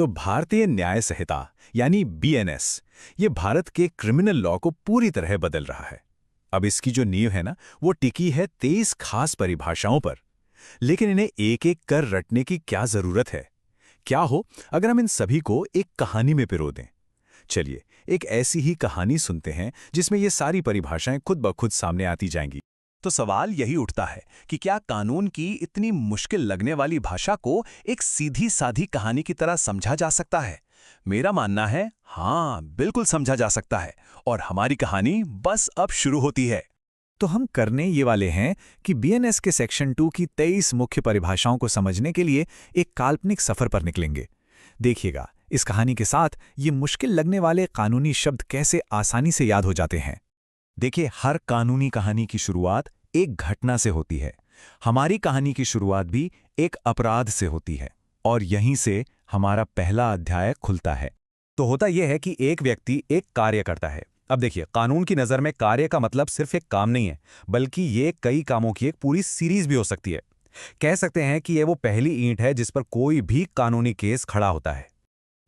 तो भारतीय न्याय संहिता यानी बीएनएस ये भारत के क्रिमिनल लॉ को पूरी तरह बदल रहा है। अब इसकी जो नींव है ना, वो टिकी है 23 खास परिभाषाओं पर। लेकिन इन्हें एक एक कर रटने की क्या जरूरत है? क्या हो अगर हम इन सभी को एक कहानी में पिरो दें? चलिए एक ऐसी ही कहानी सुनते हैं जिसमें ये सारी परिभाषाएं खुद ब खुद सामने आती जाएंगी। तो सवाल यही उठता है कि क्या कानून की इतनी मुश्किल लगने वाली भाषा को एक सीधी साधी कहानी की तरह समझा जा सकता है? मेरा मानना है हाँ, बिल्कुल समझा जा सकता है। और हमारी कहानी बस अब शुरू होती है। तो हम करने ये वाले हैं कि बीएनएस के सेक्शन 2 की 23 मुख्य परिभाषाओं को समझने के लिए एक काल्पनिक सफर पर निकलेंगे। देखिएगा, इस कहानी के साथ ये मुश्किल लगने वाले कानूनी शब्द कैसे आसानी से याद हो जाते हैं। देखिए, हर कानूनी कहानी की शुरुआत एक घटना से होती है। हमारी कहानी की शुरुआत भी एक अपराध से होती है और यहीं से हमारा पहला अध्याय खुलता है। तो होता यह है कि एक व्यक्ति एक कार्य करता है। अब देखिए, कानून की नज़र में कार्य का मतलब सिर्फ एक काम नहीं है, बल्कि ये कई कामों की एक पूरी सीरीज भी हो सकती है। कह सकते हैं कि ये वो पहली ईंट है जिस पर कोई भी कानूनी केस खड़ा होता है।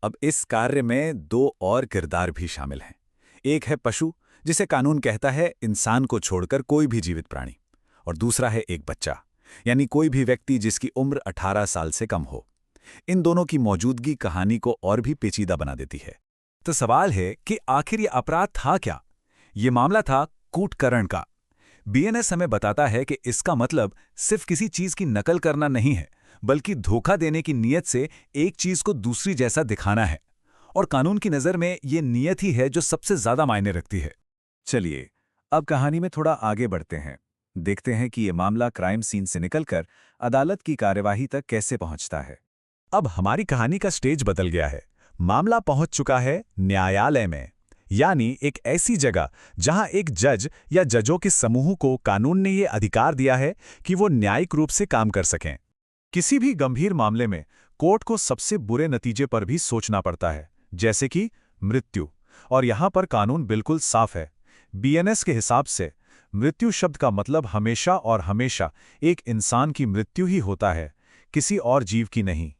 अब इस कार्य में दो और किरदार भी शामिल हैं। एक है पशु, जिसे कानून कहता है इंसान को छोड़कर कोई भी जीवित प्राणी, और दूसरा है एक बच्चा, यानी कोई भी व्यक्ति जिसकी उम्र 18 साल से कम हो। इन दोनों की मौजूदगी कहानी को और भी पेचीदा बना देती है। तो सवाल है कि आखिर ये अपराध था क्या? ये मामला था कूटकरण का। बीएनएस हमें बताता है कि इसका मतलब सिर्फ किसी चीज की नकल करना नहीं है, बल्कि धोखा देने की नीयत से एक चीज को दूसरी जैसा दिखाना है। और कानून की नज़र में ये नीयत ही है जो सबसे ज्यादा मायने रखती है। चलिए अब कहानी में थोड़ा आगे बढ़ते हैं। देखते हैं कि ये मामला क्राइम सीन से निकलकर अदालत की कार्यवाही तक कैसे पहुंचता है। अब हमारी कहानी का स्टेज बदल गया है। मामला पहुंच चुका है न्यायालय में, यानी एक ऐसी जगह जहां एक जज या जजों के समूह को कानून ने ये अधिकार दिया है कि वो न्यायिक रूप से काम कर सकें। किसी भी गंभीर मामले में कोर्ट को सबसे बुरे नतीजे पर भी सोचना पड़ता है, जैसे कि मृत्यु। और यहां पर कानून बिल्कुल साफ है। बीएनएस के हिसाब से मृत्यु शब्द का मतलब हमेशा और हमेशा एक इंसान की मृत्यु ही होता है, किसी और जीव की नहीं।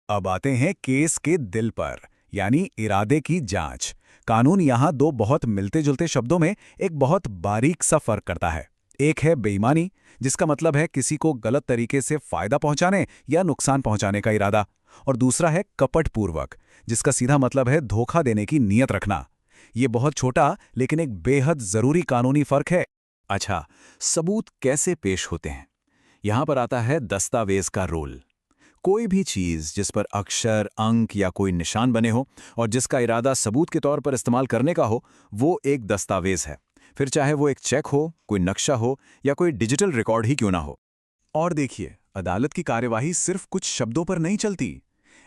अब आते हैं केस के दिल पर, यानी इरादे की जांच। कानून यहां दो बहुत मिलते जुलते शब्दों में एक बहुत बारीक सा फर्क करता है। एक है बेईमानी, जिसका मतलब है किसी को गलत तरीके से फायदा पहुंचाने या नुकसान पहुंचाने का इरादा, और दूसरा है कपटपूर्वक, जिसका सीधा मतलब है धोखा देने की नीयत रखना। ये बहुत छोटा लेकिन एक बेहद जरूरी कानूनी फर्क है। अच्छा, सबूत कैसे पेश होते हैं? यहां पर आता है दस्तावेज का रोल। कोई भी चीज जिस पर अक्षर, अंक या कोई निशान बने हो और जिसका इरादा सबूत के तौर पर इस्तेमाल करने का हो, वो एक दस्तावेज है। फिर चाहे वो एक चेक हो, कोई नक्शा हो या कोई डिजिटल रिकॉर्ड ही क्यों ना हो। और देखिए, अदालत की कार्यवाही सिर्फ कुछ शब्दों पर नहीं चलती।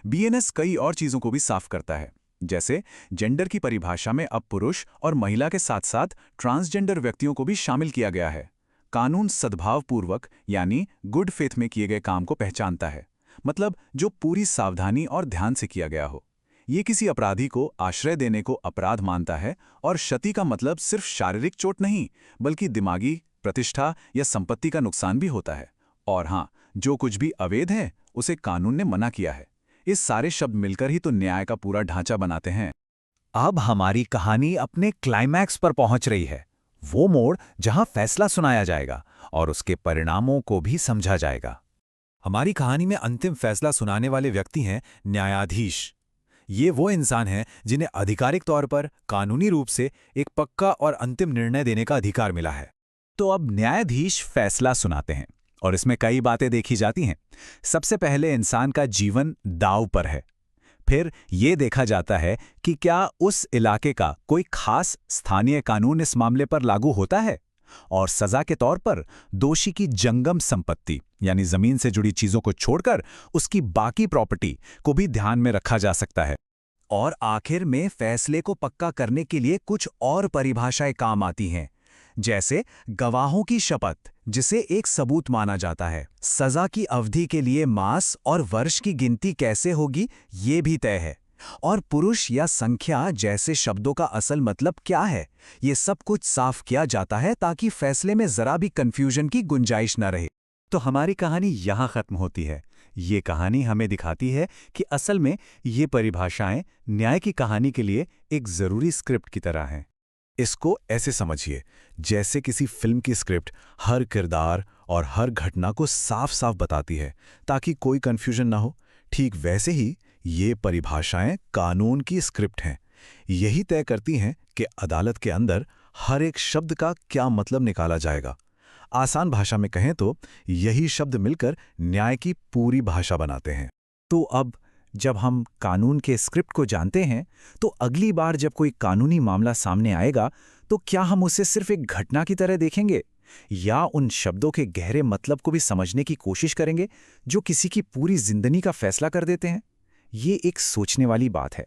बीएनएस कई और चीजों को भी साफ करता है। जैसे जेंडर की परिभाषा में अब पुरुष और महिला के साथ साथ ट्रांसजेंडर व्यक्तियों को भी शामिल किया गया है। कानून सद्भावपूर्वक यानी गुड फेथ में किए गए काम को पहचानता है, मतलब जो पूरी सावधानी और ध्यान से किया गया हो। ये किसी अपराधी को आश्रय देने को अपराध मानता है, और क्षति का मतलब सिर्फ शारीरिक चोट नहीं, बल्कि दिमागी, प्रतिष्ठा या संपत्ति का नुकसान भी होता है। और हाँ, जो कुछ भी अवैध है उसे कानून ने मना किया है। इस सारे शब्द मिलकर ही तो न्याय का पूरा ढांचा बनाते हैं। अब हमारी कहानी अपने क्लाइमैक्स पर पहुंच रही है, वो मोड़ जहां फैसला सुनाया जाएगा और उसके परिणामों को भी समझा जाएगा। हमारी कहानी में अंतिम फैसला सुनाने वाले व्यक्ति हैं न्यायाधीश। ये वो इंसान हैं जिन्हें आधिकारिक तौर पर कानूनी रूप से एक पक्का और अंतिम निर्णय देने का अधिकार मिला है। तो अब न्यायाधीश फैसला सुनाते हैं और इसमें कई बातें देखी जाती हैं। सबसे पहले इंसान का जीवन दांव पर है। फिर ये देखा जाता है कि क्या उस इलाके का कोई खास स्थानीय कानून इस मामले पर लागू होता है, और सजा के तौर पर दोषी की जंगम संपत्ति यानी जमीन से जुड़ी चीजों को छोड़कर उसकी बाकी प्रॉपर्टी को भी ध्यान में रखा जा सकता है। और आखिर में फैसले को पक्का करने के लिए कुछ और परिभाषाएं काम आती हैं, जैसे गवाहों की शपथ, जिसे एक सबूत माना जाता है। सजा की अवधि के लिए मास और वर्ष की गिनती कैसे होगी, ये भी तय है। और पुरुष या संख्या जैसे शब्दों का असल मतलब क्या है, ये सब कुछ साफ किया जाता है ताकि फैसले में जरा भी कंफ्यूजन की गुंजाइश न रहे। तो हमारी कहानी यहाँ खत्म होती है। ये कहानी हमें दिखाती है कि असल में ये परिभाषाएं न्याय की कहानी के लिए एक ज़रूरी स्क्रिप्ट की तरह हैं। इसको ऐसे समझिए, जैसे किसी फिल्म की स्क्रिप्ट हर किरदार और हर घटना को साफ-साफ बताती है ताकि कोई कंफ्यूजन ना हो। ठीक वैसे ही ये परिभाषाएं कानून की स्क्रिप्ट हैं। यही तय करती हैं कि अदालत के अंदर हर एक शब्द का क्या मतलब निकाला जाएगा। आसान भाषा में कहें तो यही शब्द मिलकर न्याय की पूरी भाषा बनाते हैं। तो अब जब हम कानून के स्क्रिप्ट को जानते हैं, तो अगली बार जब कोई कानूनी मामला सामने आएगा, तो क्या हम उसे सिर्फ एक घटना की तरह देखेंगे या उन शब्दों के गहरे मतलब को भी समझने की कोशिश करेंगे जो किसी की पूरी जिंदगी का फैसला कर देते हैं? ये एक सोचने वाली बात है।